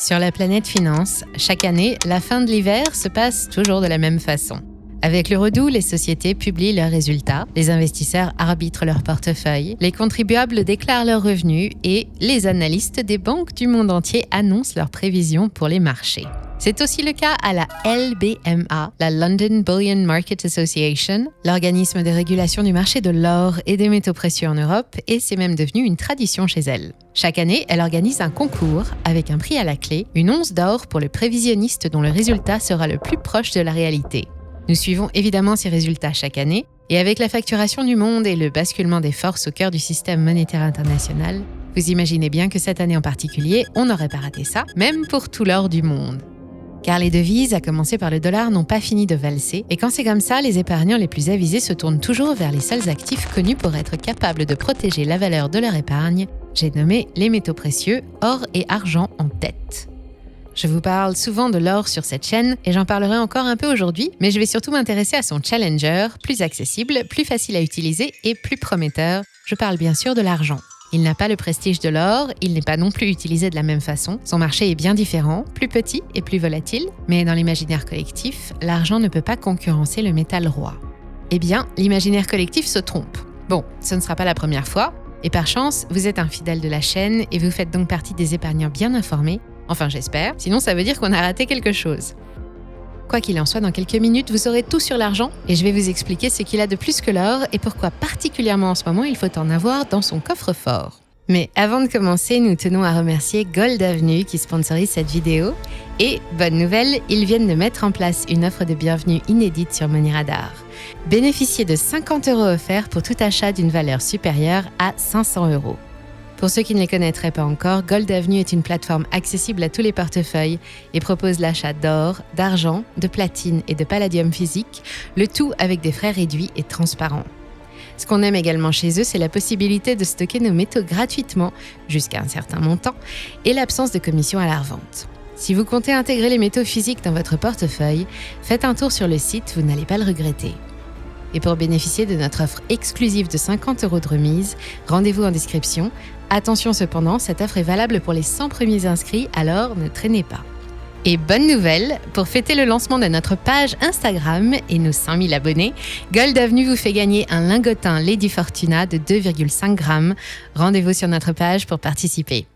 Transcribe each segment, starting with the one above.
Sur la planète finance, chaque année, la fin de l'hiver se passe toujours de la même façon. Avec le redout, les sociétés publient leurs résultats, les investisseurs arbitrent leur portefeuille, les contribuables déclarent leurs revenus et les analystes des banques du monde entier annoncent leurs prévisions pour les marchés. C'est aussi le cas à la LBMA, la London Bullion Market Association, l'organisme de régulation du marché de l'or et des métaux précieux en Europe, et c'est même devenu une tradition chez elle. Chaque année, elle organise un concours avec un prix à la clé, une once d'or pour le prévisionniste dont le résultat sera le plus proche de la réalité. Nous suivons évidemment ces résultats chaque année, et avec la facturation du monde et le basculement des forces au cœur du système monétaire international, vous imaginez bien que cette année en particulier, on n'aurait pas raté ça, même pour tout l'or du monde. Car les devises, à commencer par le dollar, n'ont pas fini de valser, et quand c'est comme ça, les épargnants les plus avisés se tournent toujours vers les seuls actifs connus pour être capables de protéger la valeur de leur épargne. J'ai nommé les métaux précieux, or et argent en tête. Je vous parle souvent de l'or sur cette chaîne, et j'en parlerai encore un peu aujourd'hui, mais je vais surtout m'intéresser à son challenger, plus accessible, plus facile à utiliser et plus prometteur. Je parle bien sûr de l'argent. Il n'a pas le prestige de l'or, il n'est pas non plus utilisé de la même façon. Son marché est bien différent, plus petit et plus volatile, mais dans l'imaginaire collectif, l'argent ne peut pas concurrencer le métal roi. Eh bien, l'imaginaire collectif se trompe. Bon, ce ne sera pas la première fois, et par chance, vous êtes un fidèle de la chaîne et vous faites donc partie des épargnants bien informés. Enfin, j'espère, sinon ça veut dire qu'on a raté quelque chose. Quoi qu'il en soit, dans quelques minutes, vous saurez tout sur l'argent et je vais vous expliquer ce qu'il a de plus que l'or et pourquoi particulièrement en ce moment il faut en avoir dans son coffre-fort. Mais avant de commencer, nous tenons à remercier Gold Avenue qui sponsorise cette vidéo. Et, bonne nouvelle, ils viennent de mettre en place une offre de bienvenue inédite sur Money Radar. Bénéficiez de 50 € offerts pour tout achat d'une valeur supérieure à 500 €. Pour ceux qui ne les connaîtraient pas encore, Gold Avenue est une plateforme accessible à tous les portefeuilles et propose l'achat d'or, d'argent, de platine et de palladium physique, le tout avec des frais réduits et transparents. Ce qu'on aime également chez eux, c'est la possibilité de stocker nos métaux gratuitement, jusqu'à un certain montant, et l'absence de commission à la revente. Si vous comptez intégrer les métaux physiques dans votre portefeuille, faites un tour sur le site, vous n'allez pas le regretter. Et pour bénéficier de notre offre exclusive de 50 € de remise, rendez-vous en description. Attention cependant, cette offre est valable pour les 100 premiers inscrits, alors ne traînez pas. Et bonne nouvelle, pour fêter le lancement de notre page Instagram et nos 5000 abonnés, Gold Avenue vous fait gagner un lingotin Lady Fortuna de 2,5 grammes. Rendez-vous sur notre page pour participer.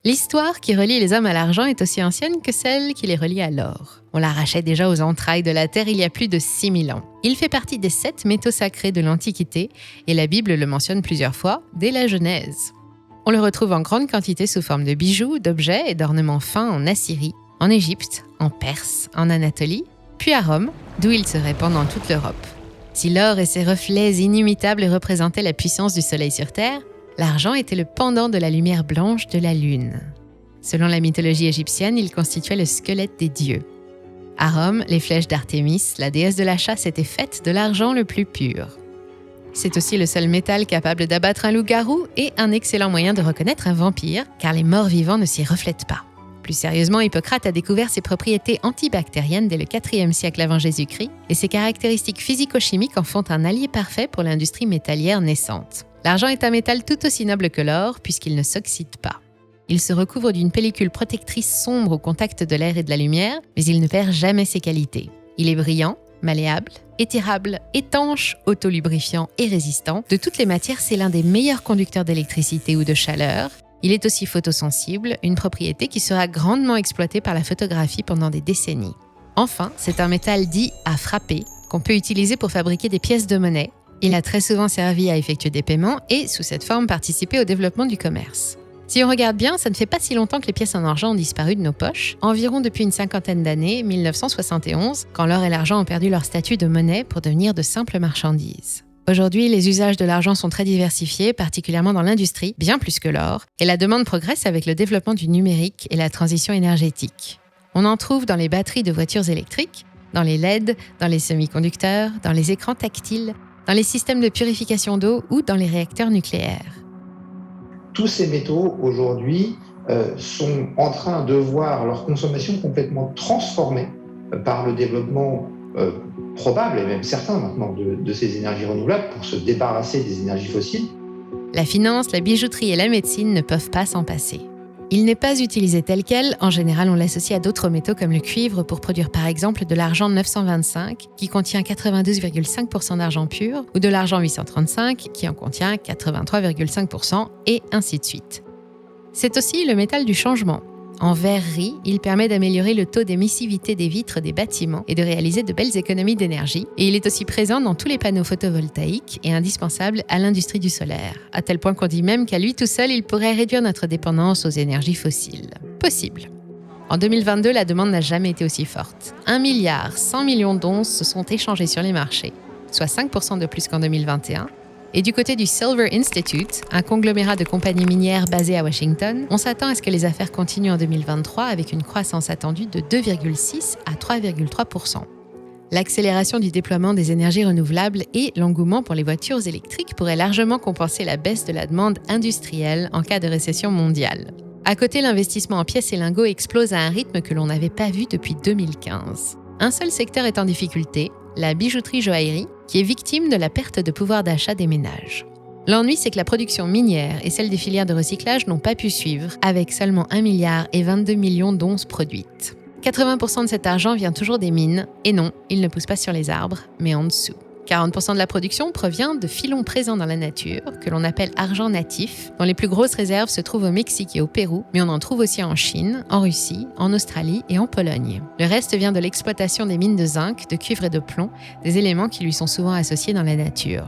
L'histoire qui relie les hommes à l'argent est aussi ancienne que celle qui les relie à l'or. On l'arrachait déjà aux entrailles de la terre il y a plus de 6000 ans. Il fait partie des 7 métaux sacrés de l'Antiquité et la Bible le mentionne plusieurs fois dès la Genèse. On le retrouve en grande quantité sous forme de bijoux, d'objets et d'ornements fins en Assyrie, en Égypte, en Perse, en Anatolie, puis à Rome, d'où il se répand dans toute l'Europe. Si l'or et ses reflets inimitables représentaient la puissance du soleil sur terre, l'argent était le pendant de la lumière blanche de la lune. Selon la mythologie égyptienne, il constituait le squelette des dieux. À Rome, les flèches d'Artémis, la déesse de la chasse, étaient faites de l'argent le plus pur. C'est aussi le seul métal capable d'abattre un loup-garou et un excellent moyen de reconnaître un vampire, car les morts vivants ne s'y reflètent pas. Plus sérieusement, Hippocrate a découvert ses propriétés antibactériennes dès le IVe siècle avant Jésus-Christ, et ses caractéristiques physico-chimiques en font un allié parfait pour l'industrie métallière naissante. L'argent est un métal tout aussi noble que l'or puisqu'il ne s'oxyde pas. Il se recouvre d'une pellicule protectrice sombre au contact de l'air et de la lumière, mais il ne perd jamais ses qualités. Il est brillant, malléable, étirable, étanche, autolubrifiant et résistant. De toutes les matières, c'est l'un des meilleurs conducteurs d'électricité ou de chaleur. Il est aussi photosensible, une propriété qui sera grandement exploitée par la photographie pendant des décennies. Enfin, c'est un métal dit à frapper, qu'on peut utiliser pour fabriquer des pièces de monnaie. Il a très souvent servi à effectuer des paiements et, sous cette forme, participer au développement du commerce. Si on regarde bien, ça ne fait pas si longtemps que les pièces en argent ont disparu de nos poches, environ depuis une cinquantaine d'années, 1971, quand l'or et l'argent ont perdu leur statut de monnaie pour devenir de simples marchandises. Aujourd'hui, les usages de l'argent sont très diversifiés, particulièrement dans l'industrie, bien plus que l'or, et la demande progresse avec le développement du numérique et la transition énergétique. On en trouve dans les batteries de voitures électriques, dans les LED, dans les semi-conducteurs, dans les écrans tactiles, dans les systèmes de purification d'eau ou dans les réacteurs nucléaires. Tous ces métaux, aujourd'hui, sont en train de voir leur consommation complètement transformée par le développement probable, et même certain maintenant, de ces énergies renouvelables pour se débarrasser des énergies fossiles. La finance, la bijouterie et la médecine ne peuvent pas s'en passer. Il n'est pas utilisé tel quel, en général on l'associe à d'autres métaux comme le cuivre pour produire par exemple de l'argent 925 qui contient 92,5% d'argent pur ou de l'argent 835 qui en contient 83,5% et ainsi de suite. C'est aussi le métal du changement. En verrerie, il permet d'améliorer le taux d'émissivité des vitres des bâtiments et de réaliser de belles économies d'énergie. Et il est aussi présent dans tous les panneaux photovoltaïques et indispensable à l'industrie du solaire, à tel point qu'on dit même qu'à lui tout seul, il pourrait réduire notre dépendance aux énergies fossiles. Possible. En 2022, la demande n'a jamais été aussi forte. 1,1 milliard d'onces se sont échangées sur les marchés, soit 5% de plus qu'en 2021. Et du côté du Silver Institute, un conglomérat de compagnies minières basé à Washington, on s'attend à ce que les affaires continuent en 2023 avec une croissance attendue de 2,6 à 3,3%. L'accélération du déploiement des énergies renouvelables et l'engouement pour les voitures électriques pourraient largement compenser la baisse de la demande industrielle en cas de récession mondiale. À côté, l'investissement en pièces et lingots explose à un rythme que l'on n'avait pas vu depuis 2015. Un seul secteur est en difficulté, la bijouterie-joaillerie, qui est victime de la perte de pouvoir d'achat des ménages. L'ennui, c'est que la production minière et celle des filières de recyclage n'ont pas pu suivre, avec seulement 1 milliard et 22 millions d'onces produites. 80% de cet argent vient toujours des mines, et non, il ne pousse pas sur les arbres, mais en dessous. 40% de la production provient de filons présents dans la nature, que l'on appelle argent natif, dont les plus grosses réserves se trouvent au Mexique et au Pérou, mais on en trouve aussi en Chine, en Russie, en Australie et en Pologne. Le reste vient de l'exploitation des mines de zinc, de cuivre et de plomb, des éléments qui lui sont souvent associés dans la nature.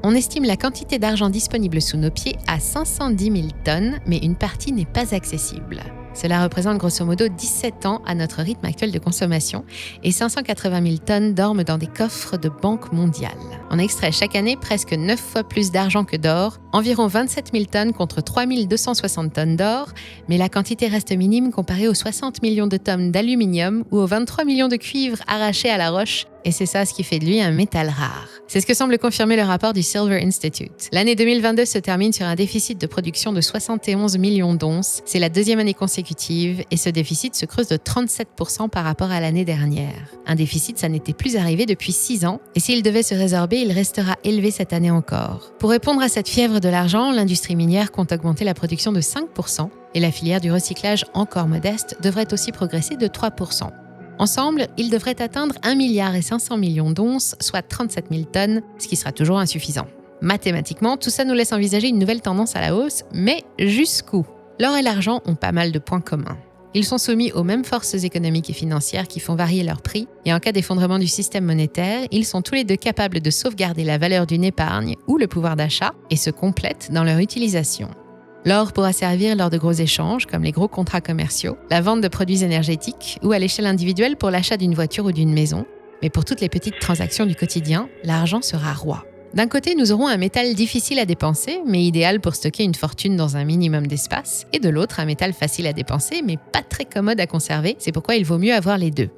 On estime la quantité d'argent disponible sous nos pieds à 510 000 tonnes, mais une partie n'est pas accessible. Cela représente grosso modo 17 ans à notre rythme actuel de consommation et 580 000 tonnes dorment dans des coffres de banques mondiales. On extrait chaque année presque 9 fois plus d'argent que d'or, environ 27 000 tonnes contre 3 260 tonnes d'or, mais la quantité reste minime comparée aux 60 millions de tonnes d'aluminium ou aux 23 millions de cuivre arrachés à la roche. Et c'est ça ce qui fait de lui un métal rare. C'est ce que semble confirmer le rapport du Silver Institute. L'année 2022 se termine sur un déficit de production de 71 millions d'onces. C'est la deuxième année consécutive et ce déficit se creuse de 37% par rapport à l'année dernière. Un déficit, ça n'était plus arrivé depuis 6 ans et s'il devait se résorber, il restera élevé cette année encore. Pour répondre à cette fièvre de l'argent, l'industrie minière compte augmenter la production de 5% et la filière du recyclage, encore modeste, devrait aussi progresser de 3%. Ensemble, ils devraient atteindre 1,5 milliard d'onces, soit 37 000 tonnes, ce qui sera toujours insuffisant. Mathématiquement, tout ça nous laisse envisager une nouvelle tendance à la hausse, mais jusqu'où ? L'or et l'argent ont pas mal de points communs. Ils sont soumis aux mêmes forces économiques et financières qui font varier leur prix, et en cas d'effondrement du système monétaire, ils sont tous les deux capables de sauvegarder la valeur d'une épargne ou le pouvoir d'achat, et se complètent dans leur utilisation. L'or pourra servir lors de gros échanges, comme les gros contrats commerciaux, la vente de produits énergétiques ou à l'échelle individuelle pour l'achat d'une voiture ou d'une maison. Mais pour toutes les petites transactions du quotidien, l'argent sera roi. D'un côté, nous aurons un métal difficile à dépenser, mais idéal pour stocker une fortune dans un minimum d'espace. Et de l'autre, un métal facile à dépenser, mais pas très commode à conserver. C'est pourquoi il vaut mieux avoir les deux.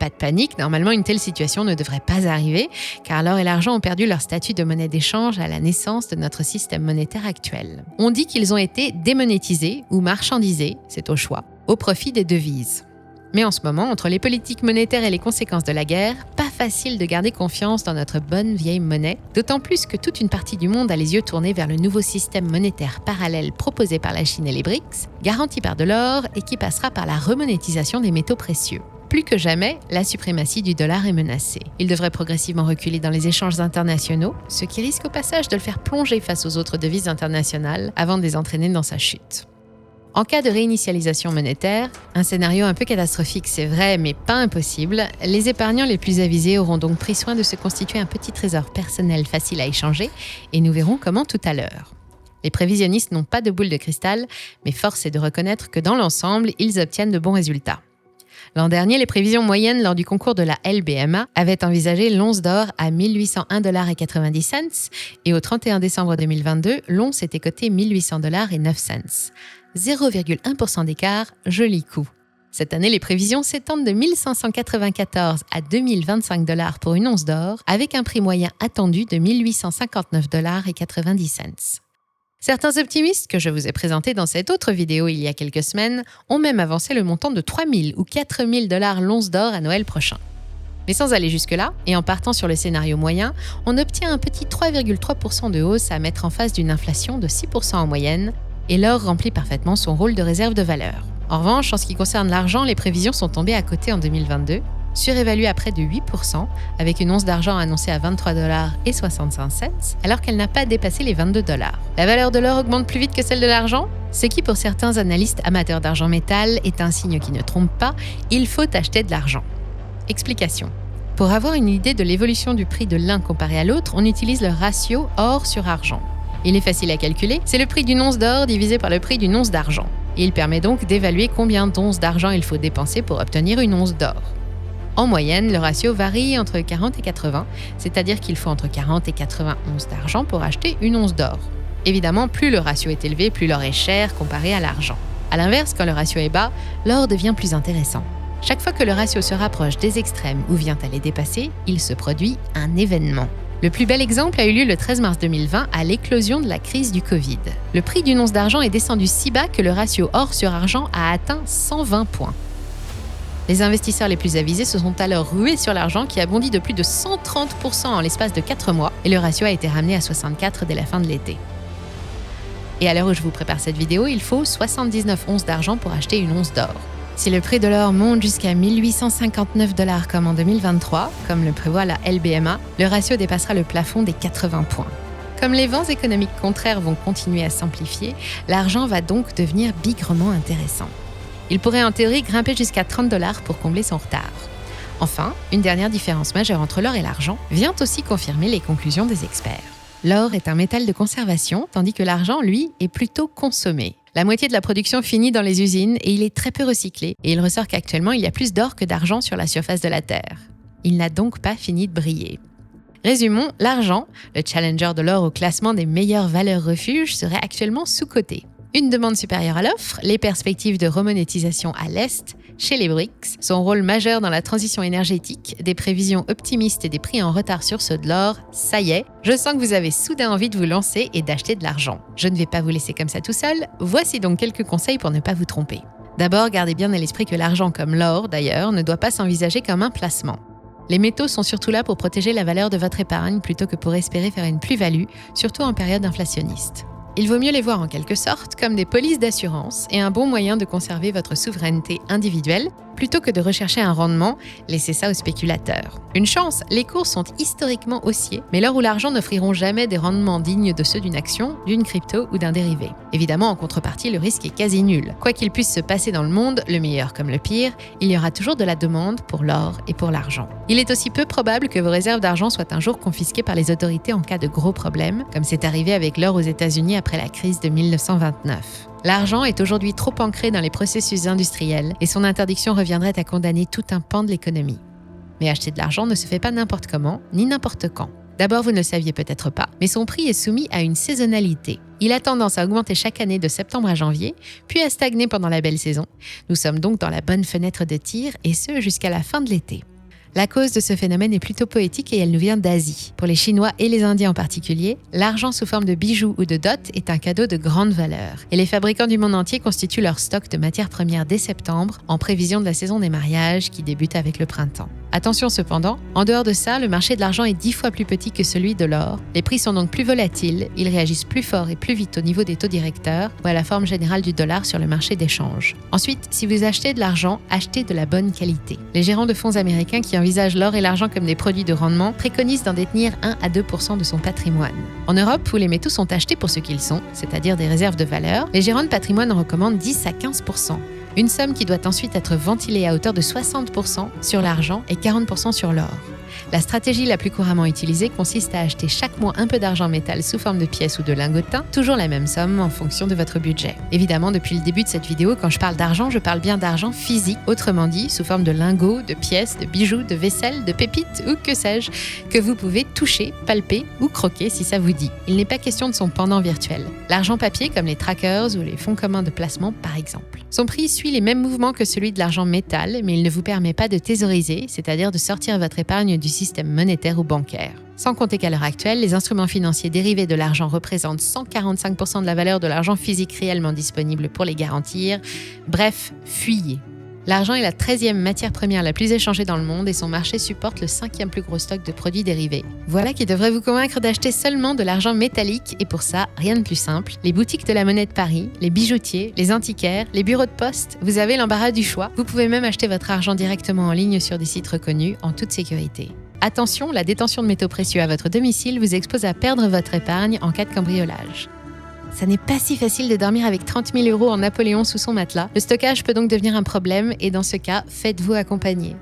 Pas de panique, normalement une telle situation ne devrait pas arriver, car l'or et l'argent ont perdu leur statut de monnaie d'échange à la naissance de notre système monétaire actuel. On dit qu'ils ont été démonétisés ou marchandisés, c'est au choix, au profit des devises. Mais en ce moment, entre les politiques monétaires et les conséquences de la guerre, pas facile de garder confiance dans notre bonne vieille monnaie, d'autant plus que toute une partie du monde a les yeux tournés vers le nouveau système monétaire parallèle proposé par la Chine et les BRICS, garanti par de l'or et qui passera par la remonétisation des métaux précieux. Plus que jamais, la suprématie du dollar est menacée. Il devrait progressivement reculer dans les échanges internationaux, ce qui risque au passage de le faire plonger face aux autres devises internationales avant de les entraîner dans sa chute. En cas de réinitialisation monétaire, un scénario un peu catastrophique c'est vrai, mais pas impossible, les épargnants les plus avisés auront donc pris soin de se constituer un petit trésor personnel facile à échanger, et nous verrons comment tout à l'heure. Les prévisionnistes n'ont pas de boule de cristal, mais force est de reconnaître que dans l'ensemble, ils obtiennent de bons résultats. L'an dernier, les prévisions moyennes lors du concours de la LBMA avaient envisagé l'once d'or à 1801,90 $ et au 31 décembre 2022, l'once était cotée 1800,09 $. 0,1% d'écart, joli coup. Cette année, les prévisions s'étendent de 1594 à 2025 $ pour une once d'or, avec un prix moyen attendu de 1859,90 $. Certains optimistes que je vous ai présentés dans cette autre vidéo il y a quelques semaines ont même avancé le montant de 3 000 ou 4 000 $ l'once d'or à Noël prochain. Mais sans aller jusque-là, et en partant sur le scénario moyen, on obtient un petit 3,3% de hausse à mettre en face d'une inflation de 6% en moyenne, et l'or remplit parfaitement son rôle de réserve de valeur. En revanche, en ce qui concerne l'argent, les prévisions sont tombées à côté en 2022, surévaluées à près de 8%, avec une once d'argent annoncée à 23,65$, alors qu'elle n'a pas dépassé les 22$. La valeur de l'or augmente plus vite que celle de l'argent ? Ce qui, pour certains analystes amateurs d'argent métal, est un signe qui ne trompe pas, il faut acheter de l'argent. Explication. Pour avoir une idée de l'évolution du prix de l'un comparé à l'autre, on utilise le ratio or sur argent. Il est facile à calculer, c'est le prix d'une once d'or divisé par le prix d'une once d'argent. Et il permet donc d'évaluer combien d'onces d'argent il faut dépenser pour obtenir une once d'or. En moyenne, le ratio varie entre 40 et 80, c'est-à-dire qu'il faut entre 40 et 80 onces d'argent pour acheter une once d'or. Évidemment, plus le ratio est élevé, plus l'or est cher comparé à l'argent. A l'inverse, quand le ratio est bas, l'or devient plus intéressant. Chaque fois que le ratio se rapproche des extrêmes ou vient à les dépasser, il se produit un événement. Le plus bel exemple a eu lieu le 13 mars 2020 à l'éclosion de la crise du Covid. Le prix d'une once d'argent est descendu si bas que le ratio or sur argent a atteint 120 points. Les investisseurs les plus avisés se sont alors rués sur l'argent qui a bondi de plus de 130% en l'espace de 4 mois et le ratio a été ramené à 64 dès la fin de l'été. Et à l'heure où je vous prépare cette vidéo, il faut 79 onces d'argent pour acheter une once d'or. Si le prix de l'or monte jusqu'à 1859$ comme en 2023, comme le prévoit la LBMA, le ratio dépassera le plafond des 80 points. Comme les vents économiques contraires vont continuer à s'amplifier, l'argent va donc devenir bigrement intéressant. Il pourrait en théorie grimper jusqu'à 30$ pour combler son retard. Enfin, une dernière différence majeure entre l'or et l'argent vient aussi confirmer les conclusions des experts. L'or est un métal de conservation, tandis que l'argent, lui, est plutôt consommé. La moitié de la production finit dans les usines et il est très peu recyclé. Et il ressort qu'actuellement, il y a plus d'or que d'argent sur la surface de la Terre. Il n'a donc pas fini de briller. Résumons, l'argent, le challenger de l'or au classement des meilleures valeurs refuges, serait actuellement sous-coté. Une demande supérieure à l'offre, les perspectives de remonétisation à l'Est, chez les BRICS, son rôle majeur dans la transition énergétique, des prévisions optimistes et des prix en retard sur ceux de l'or, ça y est, je sens que vous avez soudain envie de vous lancer et d'acheter de l'argent. Je ne vais pas vous laisser comme ça tout seul, voici donc quelques conseils pour ne pas vous tromper. D'abord, gardez bien à l'esprit que l'argent, comme l'or d'ailleurs, ne doit pas s'envisager comme un placement. Les métaux sont surtout là pour protéger la valeur de votre épargne plutôt que pour espérer faire une plus-value, surtout en période inflationniste. Il vaut mieux les voir en quelque sorte comme des polices d'assurance et un bon moyen de conserver votre souveraineté individuelle plutôt que de rechercher un rendement, laissez ça aux spéculateurs. Une chance, les cours sont historiquement haussiers, mais l'or ou l'argent n'offriront jamais des rendements dignes de ceux d'une action, d'une crypto ou d'un dérivé. Évidemment, en contrepartie, le risque est quasi nul. Quoi qu'il puisse se passer dans le monde, le meilleur comme le pire, il y aura toujours de la demande pour l'or et pour l'argent. Il est aussi peu probable que vos réserves d'argent soient un jour confisquées par les autorités en cas de gros problèmes, comme c'est arrivé avec l'or aux États-Unis après la crise de 1929. L'argent est aujourd'hui trop ancré dans les processus industriels et son interdiction reviendrait à condamner tout un pan de l'économie. Mais acheter de l'argent ne se fait pas n'importe comment, ni n'importe quand. D'abord, vous ne le saviez peut-être pas, mais son prix est soumis à une saisonnalité. Il a tendance à augmenter chaque année de septembre à janvier, puis à stagner pendant la belle saison. Nous sommes donc dans la bonne fenêtre de tir, et ce jusqu'à la fin de l'été. La cause de ce phénomène est plutôt poétique et elle nous vient d'Asie. Pour les Chinois et les Indiens en particulier, l'argent sous forme de bijoux ou de dot est un cadeau de grande valeur. Et les fabricants du monde entier constituent leur stock de matières premières dès septembre, en prévision de la saison des mariages qui débute avec le printemps. Attention cependant, en dehors de ça, le marché de l'argent est 10 fois plus petit que celui de l'or. Les prix sont donc plus volatiles, ils réagissent plus fort et plus vite au niveau des taux directeurs ou à la forme générale du dollar sur le marché d'échange. Ensuite, si vous achetez de l'argent, achetez de la bonne qualité. Les gérants de fonds américains qui envisagent l'or et l'argent comme des produits de rendement préconisent d'en détenir 1 à 2% de son patrimoine. En Europe, où les métaux sont achetés pour ce qu'ils sont, c'est-à-dire des réserves de valeur, les gérants de patrimoine en recommandent 10 à 15%. Une somme qui doit ensuite être ventilée à hauteur de 60% sur l'argent et 40% sur l'or. La stratégie la plus couramment utilisée consiste à acheter chaque mois un peu d'argent métal sous forme de pièces ou de lingots, toujours la même somme en fonction de votre budget. Évidemment, depuis le début de cette vidéo, quand je parle d'argent, je parle bien d'argent physique, autrement dit, sous forme de lingots, de pièces, de bijoux, de vaisselle, de pépites ou que sais-je, que vous pouvez toucher, palper ou croquer si ça vous dit. Il n'est pas question de son pendant virtuel. L'argent papier, comme les trackers ou les fonds communs de placement par exemple. Son prix suit les mêmes mouvements que celui de l'argent métal, mais il ne vous permet pas de thésauriser, c'est-à-dire de sortir votre épargne du système monétaire ou bancaire. Sans compter qu'à l'heure actuelle, les instruments financiers dérivés de l'argent représentent 145% de la valeur de l'argent physique réellement disponible pour les garantir. Bref, fuyez. L'argent est la 13e matière première la plus échangée dans le monde et son marché supporte le 5e plus gros stock de produits dérivés. Voilà qui devrait vous convaincre d'acheter seulement de l'argent métallique et pour ça, rien de plus simple. Les boutiques de la Monnaie de Paris, les bijoutiers, les antiquaires, les bureaux de poste, vous avez l'embarras du choix. Vous pouvez même acheter votre argent directement en ligne sur des sites reconnus en toute sécurité. Attention, la détention de métaux précieux à votre domicile vous expose à perdre votre épargne en cas de cambriolage. Ça n'est pas si facile de dormir avec 30 000 € en Napoléon sous son matelas. Le stockage peut donc devenir un problème et dans ce cas, faites-vous accompagner.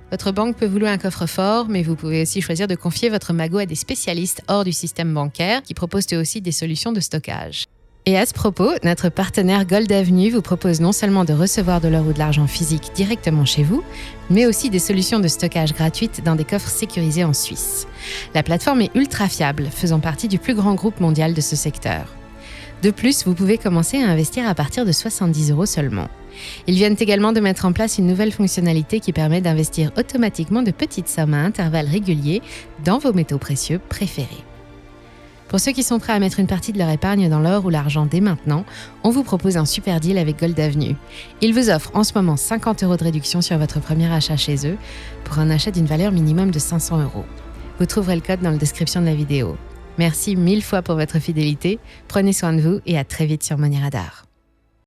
Votre banque peut vous louer un coffre-fort, mais vous pouvez aussi choisir de confier votre magot à des spécialistes hors du système bancaire qui proposent eux aussi des solutions de stockage. Et à ce propos, notre partenaire Gold Avenue vous propose non seulement de recevoir de l'or ou de l'argent physique directement chez vous, mais aussi des solutions de stockage gratuites dans des coffres sécurisés en Suisse. La plateforme est ultra fiable, faisant partie du plus grand groupe mondial de ce secteur. De plus, vous pouvez commencer à investir à partir de 70 € seulement. Ils viennent également de mettre en place une nouvelle fonctionnalité qui permet d'investir automatiquement de petites sommes à intervalles réguliers dans vos métaux précieux préférés. Pour ceux qui sont prêts à mettre une partie de leur épargne dans l'or ou l'argent dès maintenant, on vous propose un super deal avec Gold Avenue. Ils vous offrent en ce moment 50 € de réduction sur votre premier achat chez eux pour un achat d'une valeur minimum de 500 €. Vous trouverez le code dans la description de la vidéo. Merci 1000 fois pour votre fidélité, prenez soin de vous et à très vite sur Money Radar.